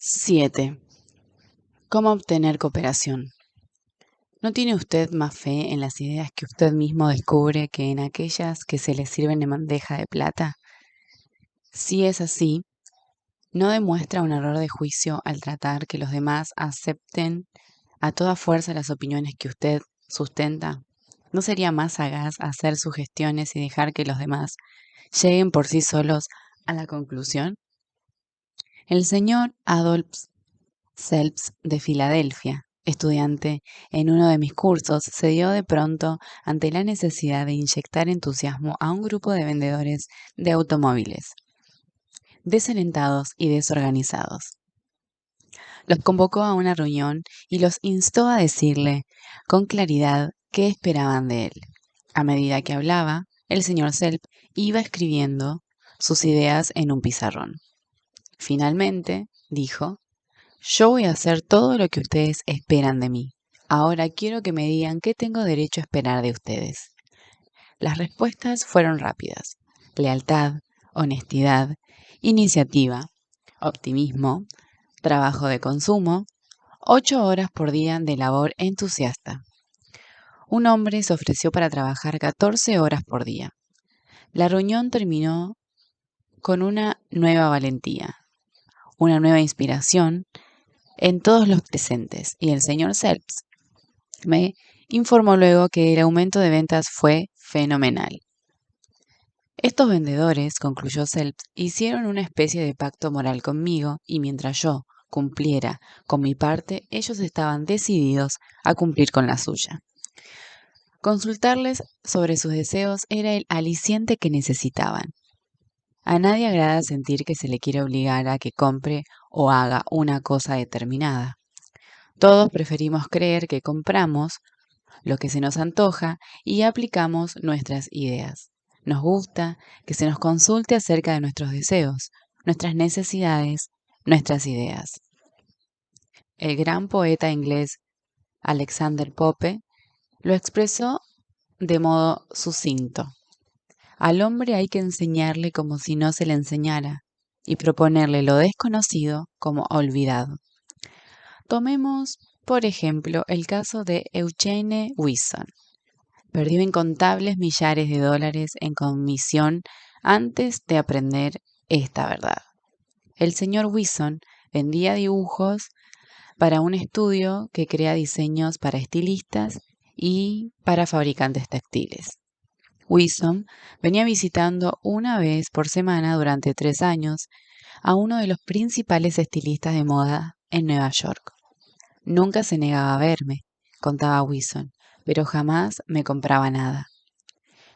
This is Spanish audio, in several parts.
7. ¿Cómo obtener cooperación? ¿No tiene usted más fe en las ideas que usted mismo descubre que en aquellas que se le sirven en bandeja de plata? Si es así, ¿no demuestra un error de juicio al tratar que los demás acepten a toda fuerza las opiniones que usted sustenta? ¿No sería más sagaz hacer sugestiones y dejar que los demás lleguen por sí solos a la conclusión? El señor Adolf Selps de Filadelfia, estudiante en uno de mis cursos, se dio de pronto ante la necesidad de inyectar entusiasmo a un grupo de vendedores de automóviles, desalentados y desorganizados. Los convocó a una reunión y los instó a decirle con claridad qué esperaban de él. A medida que hablaba, el señor Selp iba escribiendo sus ideas en un pizarrón. Finalmente, dijo: yo voy a hacer todo lo que ustedes esperan de mí. Ahora quiero que me digan qué tengo derecho a esperar de ustedes. Las respuestas fueron rápidas: lealtad, honestidad, iniciativa, optimismo, trabajo de consumo, 8 horas por día de labor entusiasta. Un hombre se ofreció para trabajar 14 horas por día. La reunión terminó con una nueva valentía, una nueva inspiración en todos los presentes, y el señor Selps me informó luego que el aumento de ventas fue fenomenal. Estos vendedores, concluyó Selps, hicieron una especie de pacto moral conmigo y mientras yo cumpliera con mi parte, ellos estaban decididos a cumplir con la suya. Consultarles sobre sus deseos era el aliciente que necesitaban. A nadie agrada sentir que se le quiere obligar a que compre o haga una cosa determinada. Todos preferimos creer que compramos lo que se nos antoja y aplicamos nuestras ideas. Nos gusta que se nos consulte acerca de nuestros deseos, nuestras necesidades, nuestras ideas. El gran poeta inglés Alexander Pope lo expresó de modo sucinto: al hombre hay que enseñarle como si no se le enseñara y proponerle lo desconocido como olvidado. Tomemos, por ejemplo, el caso de Eugene Wilson. Perdió incontables millares de dólares en comisión antes de aprender esta verdad. El señor Wilson vendía dibujos para un estudio que crea diseños para estilistas y para fabricantes textiles. Wilson venía visitando una vez por semana durante 3 años a uno de los principales estilistas de moda en Nueva York. Nunca se negaba a verme, contaba Wilson, pero jamás me compraba nada.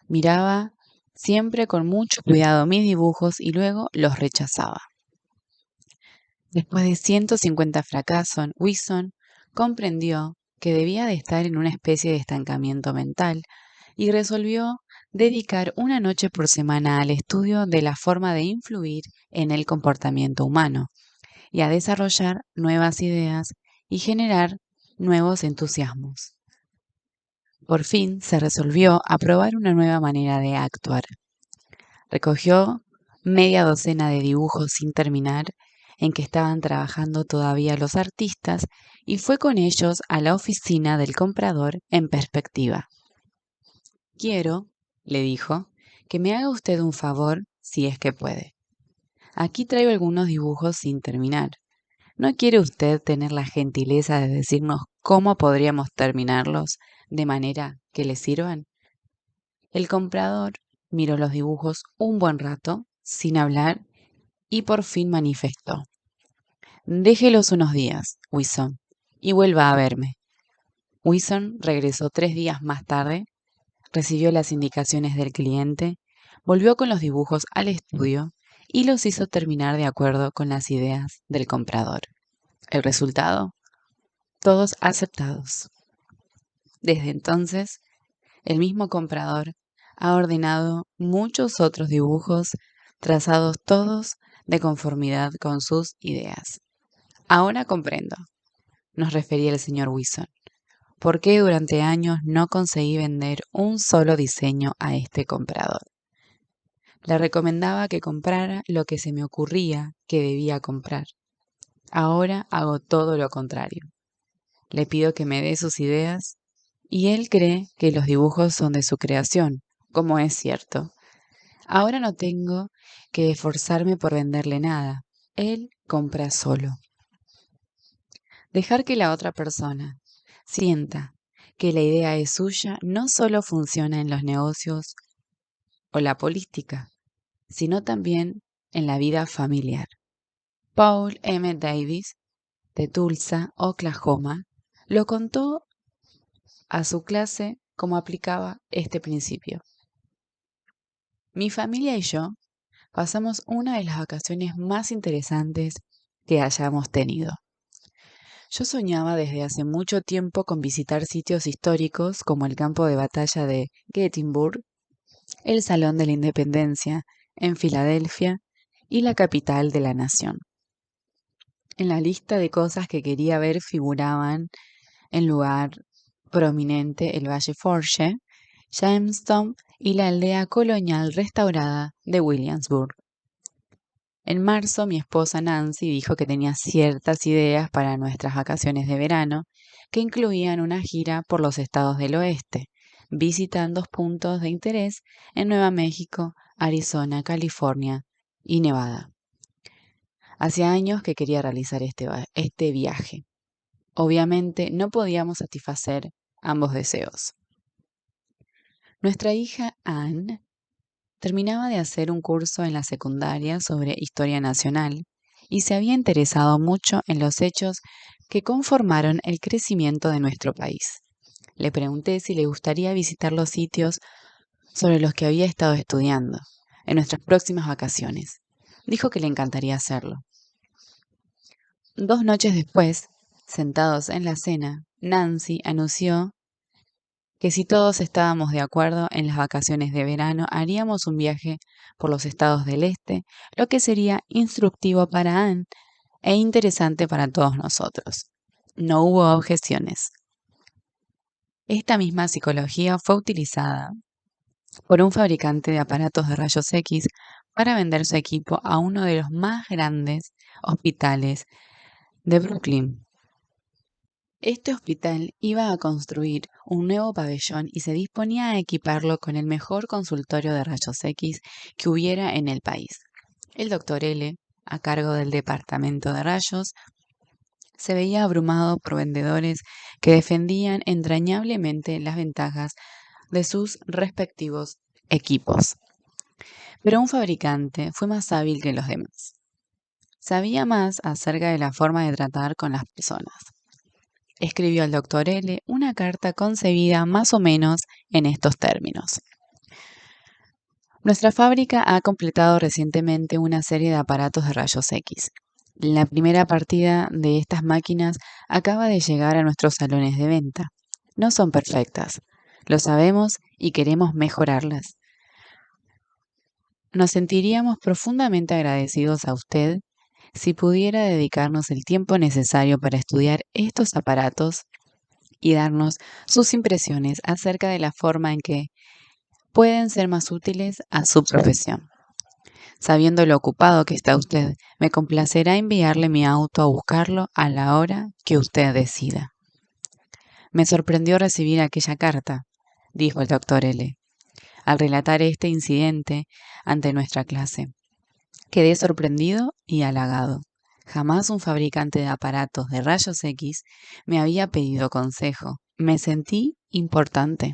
Miraba siempre con mucho cuidado mis dibujos y luego los rechazaba. Después de 150 fracasos, Wilson comprendió que debía de estar en una especie de estancamiento mental y resolvió dedicar una noche por semana al estudio de la forma de influir en el comportamiento humano y a desarrollar nuevas ideas y generar nuevos entusiasmos. Por fin se resolvió a probar una nueva manera de actuar. Recogió media docena de dibujos sin terminar en que estaban trabajando todavía los artistas y fue con ellos a la oficina del comprador en perspectiva. Quiero, le dijo, que me haga usted un favor si es que puede. Aquí traigo algunos dibujos sin terminar. ¿No quiere usted tener la gentileza de decirnos cómo podríamos terminarlos de manera que le sirvan? El comprador miró los dibujos un buen rato, sin hablar, y por fin manifestó: déjelos unos días, Wilson, y vuelva a verme. Wilson regresó 3 días más tarde, recibió las indicaciones del cliente, volvió con los dibujos al estudio y los hizo terminar de acuerdo con las ideas del comprador. El resultado: todos aceptados. Desde entonces, el mismo comprador ha ordenado muchos otros dibujos, trazados todos de conformidad con sus ideas. Ahora comprendo, nos refería el señor Wilson, por qué durante años no conseguí vender un solo diseño a este comprador. Le recomendaba que comprara lo que se me ocurría que debía comprar. Ahora hago todo lo contrario. Le pido que me dé sus ideas y él cree que los dibujos son de su creación, como es cierto. Ahora no tengo que esforzarme por venderle nada. Él compra solo. Dejar que la otra persona sienta que la idea es suya no solo funciona en los negocios o la política, sino también en la vida familiar. Paul M. Davis, de Tulsa, Oklahoma, lo contó a su clase cómo aplicaba este principio. Mi familia y yo pasamos una de las vacaciones más interesantes que hayamos tenido. Yo soñaba desde hace mucho tiempo con visitar sitios históricos como el campo de batalla de Gettysburg, el Salón de la Independencia en Filadelfia y la capital de la nación. En la lista de cosas que quería ver figuraban en lugar prominente el Valle Forge, Jamestown y la aldea colonial restaurada de Williamsburg. En marzo, mi esposa Nancy dijo que tenía ciertas ideas para nuestras vacaciones de verano, que incluían una gira por los estados del oeste, visitando puntos de interés en Nueva México, Arizona, California y Nevada. Hacía años que quería realizar este viaje. Obviamente no podíamos satisfacer ambos deseos. Nuestra hija Anne terminaba de hacer un curso en la secundaria sobre historia nacional y se había interesado mucho en los hechos que conformaron el crecimiento de nuestro país. Le pregunté si le gustaría visitar los sitios sobre los que había estado estudiando en nuestras próximas vacaciones. Dijo que le encantaría hacerlo. 2 noches después, sentados en la cena, Nancy anunció que si todos estábamos de acuerdo en las vacaciones de verano, haríamos un viaje por los estados del este, lo que sería instructivo para Anne e interesante para todos nosotros. No hubo objeciones. Esta misma psicología fue utilizada por un fabricante de aparatos de rayos X para vender su equipo a uno de los más grandes hospitales de Brooklyn. Este hospital iba a construir un nuevo pabellón y se disponía a equiparlo con el mejor consultorio de rayos X que hubiera en el país. El doctor L, a cargo del departamento de rayos, se veía abrumado por vendedores que defendían entrañablemente las ventajas de sus respectivos equipos. Pero un fabricante fue más hábil que los demás. Sabía más acerca de la forma de tratar con las personas. Escribió al doctor L una carta concebida más o menos en estos términos. Nuestra fábrica ha completado recientemente una serie de aparatos de rayos X. La primera partida de estas máquinas acaba de llegar a nuestros salones de venta. No son perfectas, lo sabemos y queremos mejorarlas. Nos sentiríamos profundamente agradecidos a usted si pudiera dedicarnos el tiempo necesario para estudiar estos aparatos y darnos sus impresiones acerca de la forma en que pueden ser más útiles a su profesión. Sabiendo lo ocupado que está usted, me complacerá enviarle mi auto a buscarlo a la hora que usted decida. Me sorprendió recibir aquella carta, dijo el doctor L, al relatar este incidente ante nuestra clase. Quedé sorprendido y halagado. Jamás un fabricante de aparatos de rayos X me había pedido consejo. Me sentí importante.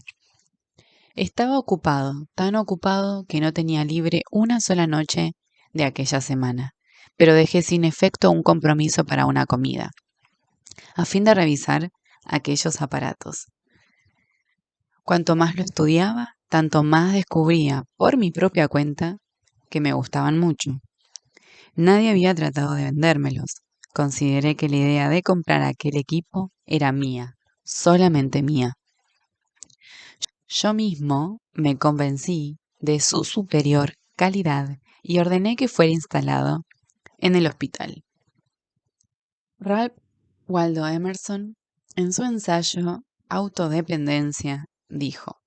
Estaba ocupado, tan ocupado que no tenía libre una sola noche de aquella semana, pero dejé sin efecto un compromiso para una comida, a fin de revisar aquellos aparatos. Cuanto más lo estudiaba, tanto más descubría, por mi propia cuenta, que me gustaban mucho. Nadie había tratado de vendérmelos. Consideré que la idea de comprar aquel equipo era mía, solamente mía. Yo mismo me convencí de su superior calidad y ordené que fuera instalado en el hospital. Ralph Waldo Emerson, en su ensayo Autodependencia, dijo: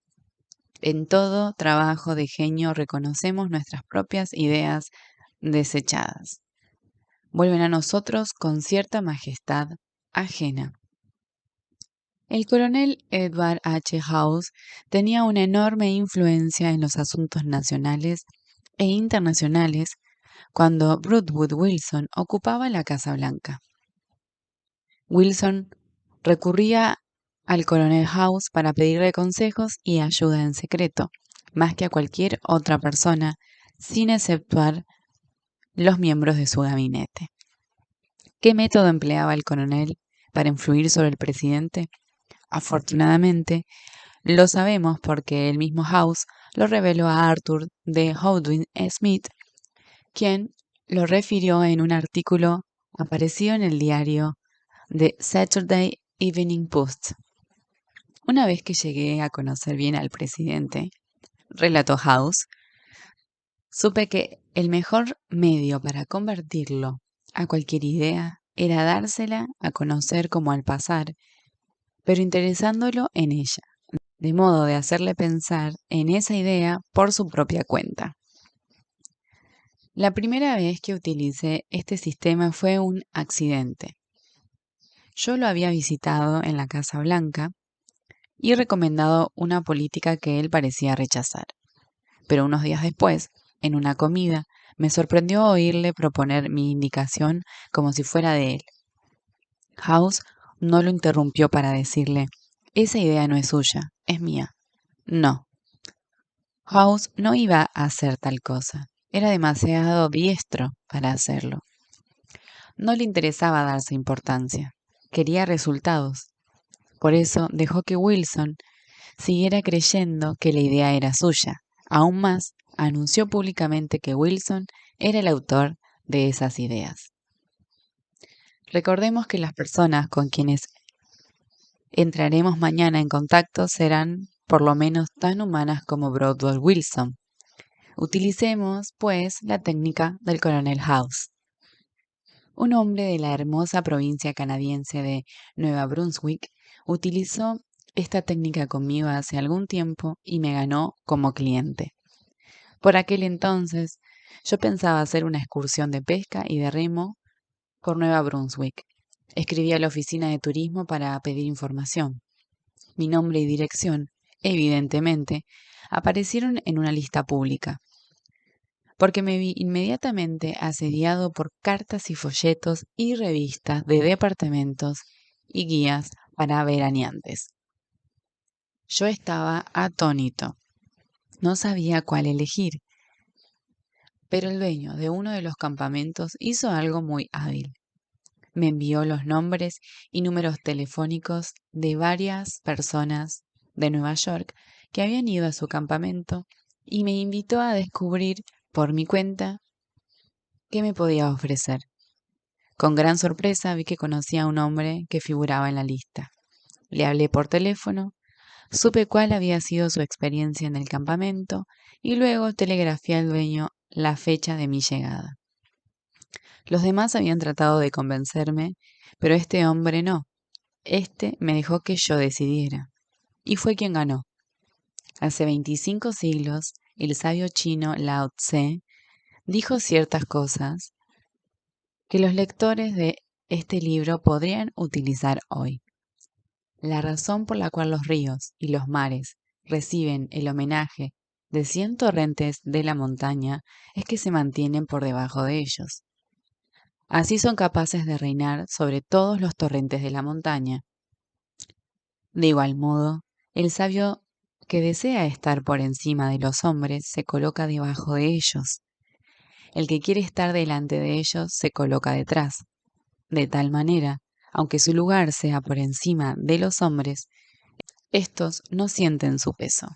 en todo trabajo de genio reconocemos nuestras propias ideas desechadas. vuelven a nosotros con cierta majestad ajena. El coronel Edward H. House tenía una enorme influencia en los asuntos nacionales e internacionales cuando Broadwood Wilson ocupaba la Casa Blanca. Wilson recurría al coronel House para pedirle consejos y ayuda en secreto, más que a cualquier otra persona, sin exceptuar los miembros de su gabinete. ¿Qué método empleaba el coronel para influir sobre el presidente? Afortunadamente, lo sabemos porque el mismo House lo reveló a Arthur de Howden Smith, quien lo refirió en un artículo aparecido en el diario The Saturday Evening Post. Una vez que llegué a conocer bien al presidente, relató House, supe que el mejor medio para convertirlo a cualquier idea era dársela a conocer como al pasar, pero interesándolo en ella, de modo de hacerle pensar en esa idea por su propia cuenta. La primera vez que utilicé este sistema fue un accidente. Yo lo había visitado en la Casa Blanca y recomendado una política que él parecía rechazar. Pero unos días después, en una comida, me sorprendió oírle proponer mi indicación como si fuera de él. House no lo interrumpió para decirle, esa idea no es suya, es mía. No. House no iba a hacer tal cosa. Era demasiado diestro para hacerlo. No le interesaba darse importancia. Quería resultados. Por eso dejó que Wilson siguiera creyendo que la idea era suya. Aún más, anunció públicamente que Wilson era el autor de esas ideas. Recordemos que las personas con quienes entraremos mañana en contacto serán por lo menos tan humanas como Broadwood Wilson. Utilicemos, pues, la técnica del coronel House. Un hombre de la hermosa provincia canadiense de Nueva Brunswick utilizó esta técnica conmigo hace algún tiempo y me ganó como cliente. Por aquel entonces, yo pensaba hacer una excursión de pesca y de remo por Nueva Brunswick. Escribí a la oficina de turismo para pedir información. Mi nombre y dirección, evidentemente, aparecieron en una lista pública, porque me vi inmediatamente asediado por cartas y folletos y revistas de departamentos y guías para veraneantes. Yo estaba atónito. No sabía cuál elegir. Pero el dueño de uno de los campamentos hizo algo muy hábil. Me envió los nombres y números telefónicos de varias personas de Nueva York que habían ido a su campamento y me invitó a descubrir por mi cuenta qué me podía ofrecer. Con gran sorpresa vi que conocía a un hombre que figuraba en la lista. Le hablé por teléfono, supe cuál había sido su experiencia en el campamento y luego telegrafié al dueño la fecha de mi llegada. Los demás habían tratado de convencerme, pero este hombre no. Este me dejó que yo decidiera. Y fue quien ganó. Hace 25 siglos, el sabio chino Lao Tse dijo ciertas cosas que los lectores de este libro podrían utilizar hoy. La razón por la cual los ríos y los mares reciben el homenaje de 100 torrentes de la montaña es que se mantienen por debajo de ellos. Así son capaces de reinar sobre todos los torrentes de la montaña. De igual modo, el sabio que desea estar por encima de los hombres se coloca debajo de ellos. El que quiere estar delante de ellos se coloca detrás. De tal manera, aunque su lugar sea por encima de los hombres, estos no sienten su peso.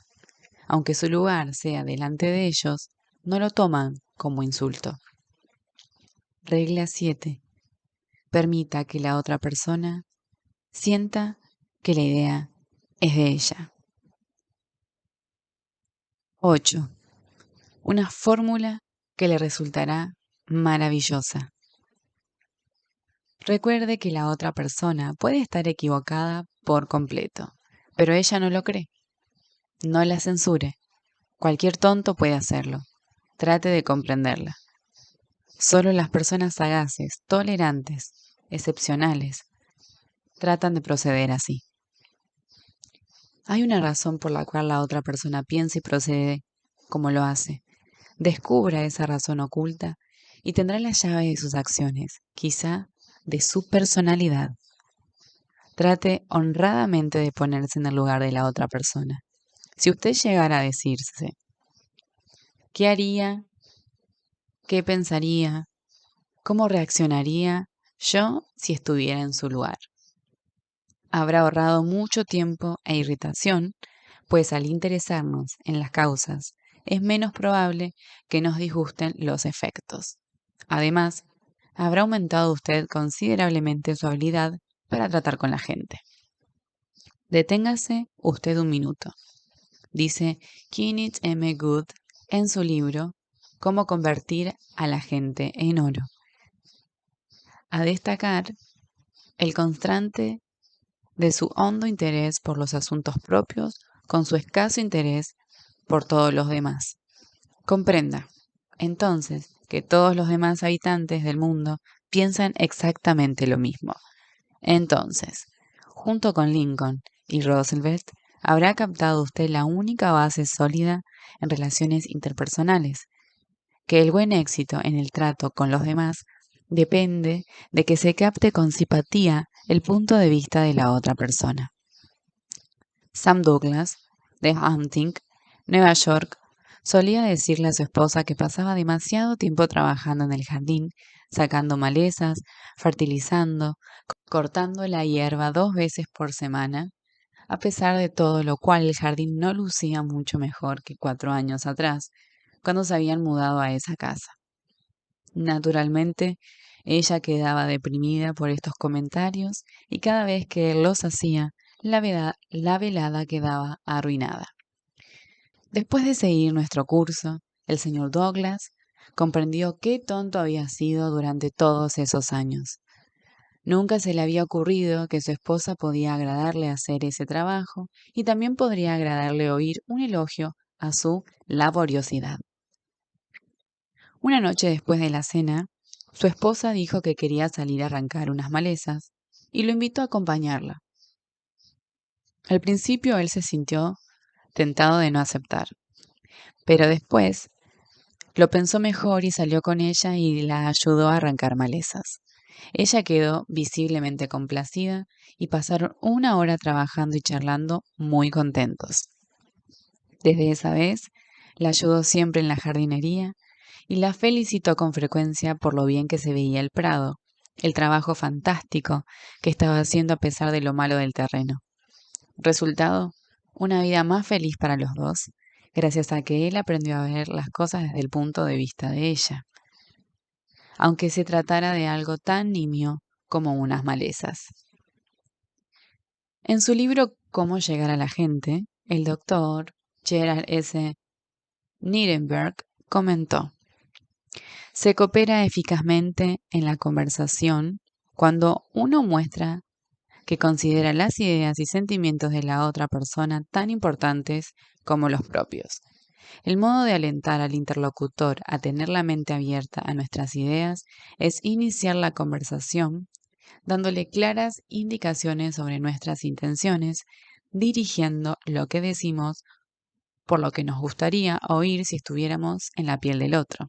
Aunque su lugar sea delante de ellos, no lo toman como insulto. Regla 7. Permita que la otra persona sienta que la idea es de ella. 8. Una fórmula que le resultará maravillosa. Recuerde que la otra persona puede estar equivocada por completo, pero ella no lo cree. No la censure. Cualquier tonto puede hacerlo. Trate de comprenderla. Solo las personas sagaces, tolerantes, excepcionales, tratan de proceder así. Hay una razón por la cual la otra persona piensa y procede como lo hace. Descubra esa razón oculta y tendrá la llave de sus acciones, quizá de su personalidad. Trate honradamente de ponerse en el lugar de la otra persona. Si usted llegara a decirse, ¿qué haría? ¿Qué pensaría? ¿Cómo reaccionaría yo si estuviera en su lugar? Habrá ahorrado mucho tiempo e irritación, pues al interesarnos en las causas, es menos probable que nos disgusten los efectos. Además, habrá aumentado usted considerablemente su habilidad para tratar con la gente. Deténgase usted un minuto. Dice Kenneth M. Good en su libro Cómo convertir a la gente en oro. A destacar el constante de su hondo interés por los asuntos propios con su escaso interés por todos los demás. Comprenda, entonces, que todos los demás habitantes del mundo piensan exactamente lo mismo. Entonces, junto con Lincoln y Roosevelt, habrá captado usted la única base sólida en relaciones interpersonales, que el buen éxito en el trato con los demás depende de que se capte con simpatía el punto de vista de la otra persona. Sam Douglas, de Hunting, Nueva York, solía decirle a su esposa que pasaba demasiado tiempo trabajando en el jardín, sacando malezas, fertilizando, cortando la hierba 2 veces por semana, a pesar de todo lo cual el jardín no lucía mucho mejor que 4 años atrás, cuando se habían mudado a esa casa. Naturalmente, ella quedaba deprimida por estos comentarios y cada vez que él los hacía, la velada quedaba arruinada. Después de seguir nuestro curso, el señor Douglas comprendió qué tonto había sido durante todos esos años. Nunca se le había ocurrido que su esposa podía agradarle hacer ese trabajo y también podría agradarle oír un elogio a su laboriosidad. Una noche después de la cena, su esposa dijo que quería salir a arrancar unas malezas y lo invitó a acompañarla. Al principio él se sintió tentado de no aceptar, pero después lo pensó mejor y salió con ella y la ayudó a arrancar malezas. Ella quedó visiblemente complacida y pasaron 1 hora trabajando y charlando muy contentos. Desde esa vez, la ayudó siempre en la jardinería y la felicitó con frecuencia por lo bien que se veía el prado, el trabajo fantástico que estaba haciendo a pesar de lo malo del terreno. Resultado, una vida más feliz para los dos, gracias a que él aprendió a ver las cosas desde el punto de vista de ella, aunque se tratara de algo tan nimio como unas malezas. En su libro Cómo llegar a la gente, el doctor Gerald S. Nirenberg comentó: se coopera eficazmente en la conversación cuando uno muestra que considera las ideas y sentimientos de la otra persona tan importantes como los propios. El modo de alentar al interlocutor a tener la mente abierta a nuestras ideas es iniciar la conversación dándole claras indicaciones sobre nuestras intenciones, dirigiendo lo que decimos por lo que nos gustaría oír si estuviéramos en la piel del otro,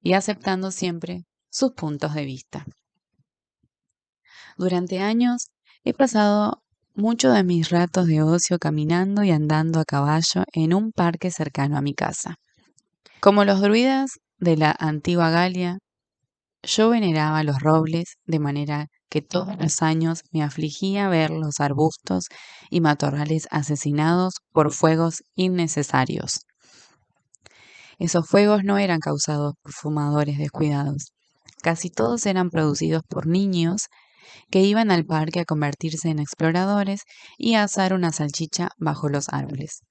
y aceptando siempre sus puntos de vista. Durante años he pasado mucho de mis ratos de ocio caminando y andando a caballo en un parque cercano a mi casa. Como los druidas de la antigua Galia, yo veneraba los robles, de manera que todos los años me afligía ver los arbustos y matorrales asesinados por fuegos innecesarios. Esos fuegos no eran causados por fumadores descuidados. Casi todos eran producidos por niños que iban al parque a convertirse en exploradores y a asar una salchicha bajo los árboles.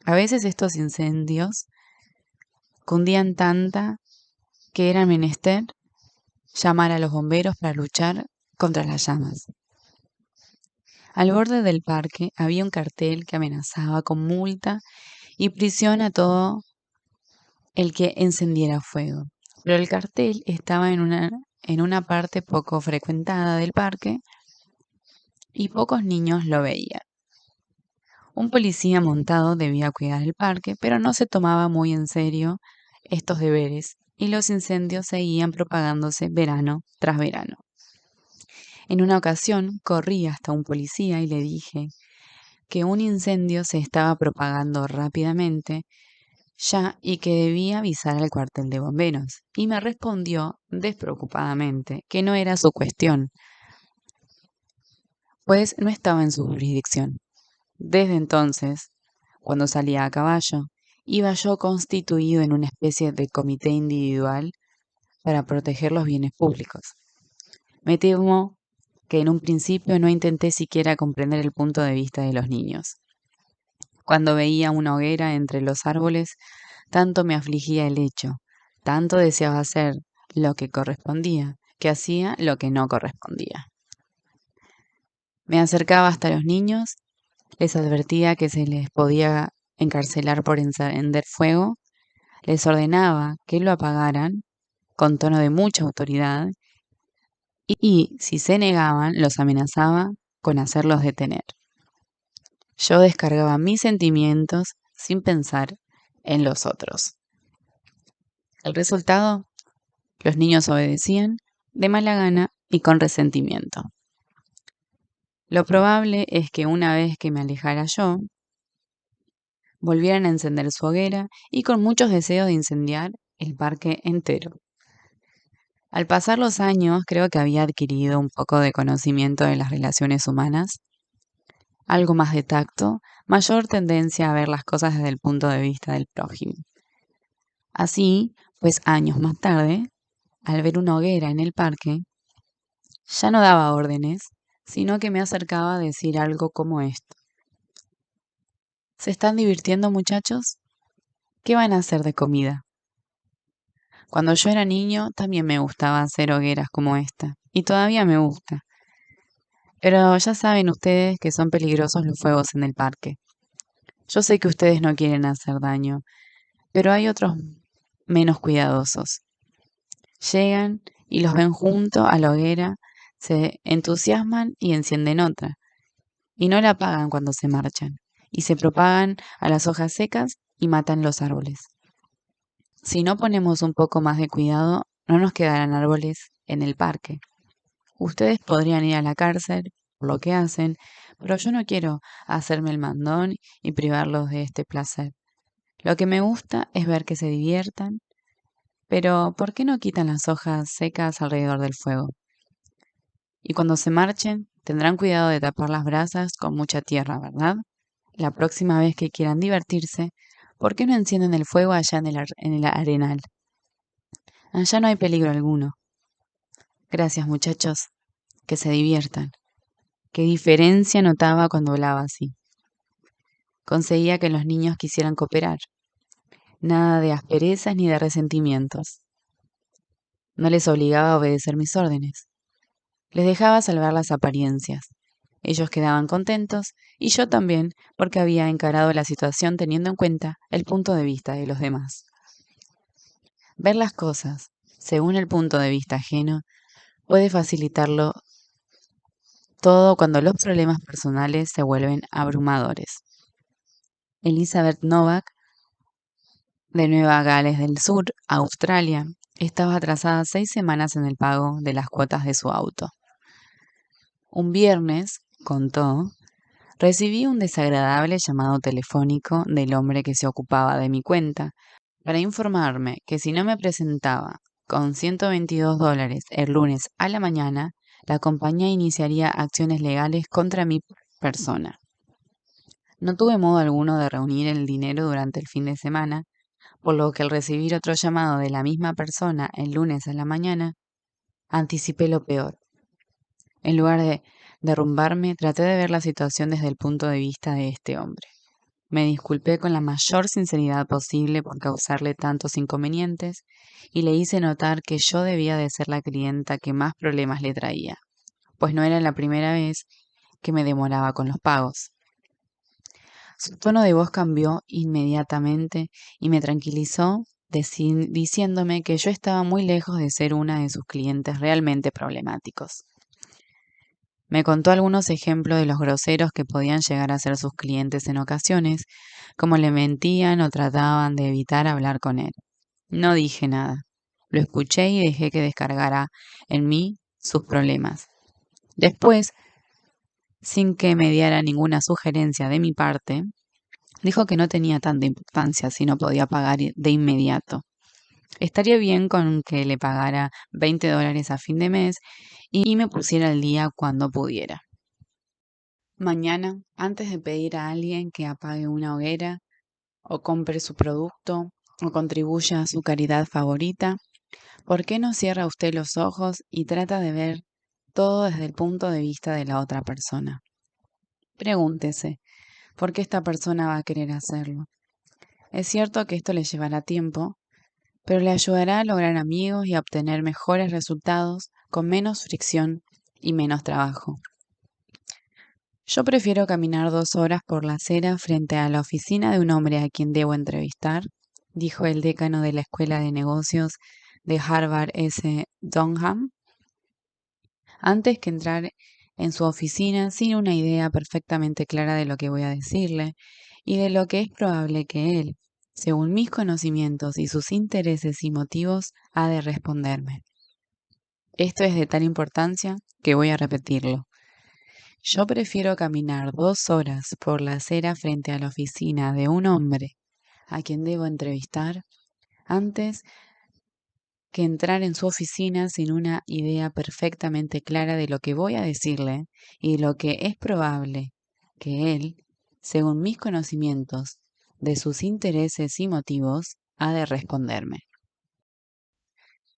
A veces estos incendios cundían tanta que era menester llamar a los bomberos para luchar contra las llamas. Al borde del parque había un cartel que amenazaba con multa y prisión a todo el que encendiera fuego. pero el cartel estaba en una parte poco frecuentada del parque y pocos niños lo veían. Un policía montado debía cuidar el parque, pero no se tomaba muy en serio estos deberes y los incendios seguían propagándose verano tras verano. En una ocasión corrí hasta un policía y le dije que un incendio se estaba propagando rápidamente ya y que debía avisar al cuartel de bomberos. Y me respondió despreocupadamente que no era su cuestión, pues no estaba en su jurisdicción. Desde entonces, cuando salía a caballo, iba yo constituido en una especie de comité individual para proteger los bienes públicos. Me temo que en un principio no intenté siquiera comprender el punto de vista de los niños. Cuando veía una hoguera entre los árboles, tanto me afligía el hecho, tanto deseaba hacer lo que correspondía, que hacía lo que no correspondía. Me acercaba hasta los niños, les advertía que se les podía encarcelar por encender fuego, les ordenaba que lo apagaran con tono de mucha autoridad y, si se negaban, los amenazaba con hacerlos detener. Yo descargaba mis sentimientos sin pensar en los otros. El resultado, los niños obedecían de mala gana y con resentimiento. Lo probable es que una vez que me alejara yo, volvieran a encender su hoguera y con muchos deseos de incendiar el parque entero. Al pasar los años, creo que había adquirido un poco de conocimiento de las relaciones humanas, algo más de tacto, mayor tendencia a ver las cosas desde el punto de vista del prójimo. Así, pues años más tarde, al ver una hoguera en el parque, ya no daba órdenes, sino que me acercaba a decir algo como esto. ¿Se están divirtiendo, muchachos? ¿Qué van a hacer de comida? Cuando yo era niño también me gustaba hacer hogueras como esta, y todavía me gusta. Pero ya saben ustedes que son peligrosos los fuegos en el parque. Yo sé que ustedes no quieren hacer daño, pero hay otros menos cuidadosos. Llegan y los ven junto a la hoguera, se entusiasman y encienden otra, y no la apagan cuando se marchan, y se propagan a las hojas secas y matan los árboles. Si no ponemos un poco más de cuidado, no nos quedarán árboles en el parque. Ustedes podrían ir a la cárcel por lo que hacen, pero yo no quiero hacerme el mandón y privarlos de este placer. Lo que me gusta es ver que se diviertan, pero ¿por qué no quitan las hojas secas alrededor del fuego? Y cuando se marchen, tendrán cuidado de tapar las brasas con mucha tierra, ¿verdad? La próxima vez que quieran divertirse, ¿por qué no encienden el fuego allá en el arenal? Allá no hay peligro alguno. Gracias, muchachos. Que se diviertan. Qué diferencia notaba cuando hablaba así. Conseguía que los niños quisieran cooperar. Nada de asperezas ni de resentimientos. No les obligaba a obedecer mis órdenes. Les dejaba salvar las apariencias. Ellos quedaban contentos y yo también, porque había encarado la situación teniendo en cuenta el punto de vista de los demás. Ver las cosas según el punto de vista ajeno puede facilitarlo todo cuando los problemas personales se vuelven abrumadores. Elizabeth Novak, de Nueva Gales del Sur, Australia, estaba atrasada 6 semanas en el pago de las cuotas de su auto. Un viernes, contó, recibí un desagradable llamado telefónico del hombre que se ocupaba de mi cuenta para informarme que si no me presentaba con $122 el lunes a la mañana, la compañía iniciaría acciones legales contra mi persona. No tuve modo alguno de reunir el dinero durante el fin de semana, por lo que al recibir otro llamado de la misma persona el lunes a la mañana, anticipé lo peor. En lugar de derrumbarme, traté de ver la situación desde el punto de vista de este hombre. Me disculpé con la mayor sinceridad posible por causarle tantos inconvenientes y le hice notar que yo debía de ser la clienta que más problemas le traía, pues no era la primera vez que me demoraba con los pagos. Su tono de voz cambió inmediatamente y me tranquilizó diciéndome que yo estaba muy lejos de ser una de sus clientes realmente problemáticos. Me contó algunos ejemplos de los groseros que podían llegar a ser sus clientes en ocasiones, como le mentían o trataban de evitar hablar con él. No dije nada. Lo escuché y dejé que descargara en mí sus problemas. Después, sin que me diera ninguna sugerencia de mi parte, dijo que no tenía tanta importancia si no podía pagar de inmediato. Estaría bien con que le pagara $20 a fin de mes y me pusiera al día cuando pudiera. Mañana, antes de pedir a alguien que apague una hoguera, o compre su producto, o contribuya a su caridad favorita, ¿por qué no cierra usted los ojos y trata de ver todo desde el punto de vista de la otra persona? Pregúntese, ¿por qué esta persona va a querer hacerlo? Es cierto que esto le llevará tiempo, pero le ayudará a lograr amigos y a obtener mejores resultados con menos fricción y menos trabajo. Yo prefiero caminar 2 horas por la acera frente a la oficina de un hombre a quien debo entrevistar, dijo el decano de la Escuela de Negocios de Harvard S. Dunham, antes que entrar en su oficina sin una idea perfectamente clara de lo que voy a decirle y de lo que es probable que él, según mis conocimientos y sus intereses y motivos, ha de responderme. Esto es de tal importancia que voy a repetirlo. Yo prefiero caminar 2 horas por la acera frente a la oficina de un hombre a quien debo entrevistar antes que entrar en su oficina sin una idea perfectamente clara de lo que voy a decirle y de lo que es probable que él, según mis conocimientos de sus intereses y motivos, ha de responderme.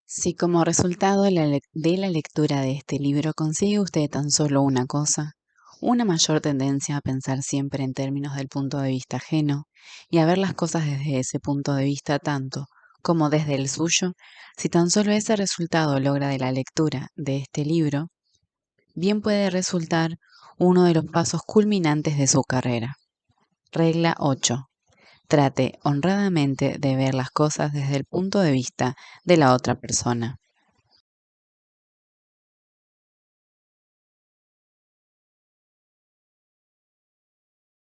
Si como resultado de la lectura de este libro consigue usted tan solo una cosa, una mayor tendencia a pensar siempre en términos del punto de vista ajeno y a ver las cosas desde ese punto de vista tanto como desde el suyo, si tan solo ese resultado logra de la lectura de este libro, bien puede resultar uno de los pasos culminantes de su carrera. Regla 8. Trate honradamente de ver las cosas desde el punto de vista de la otra persona.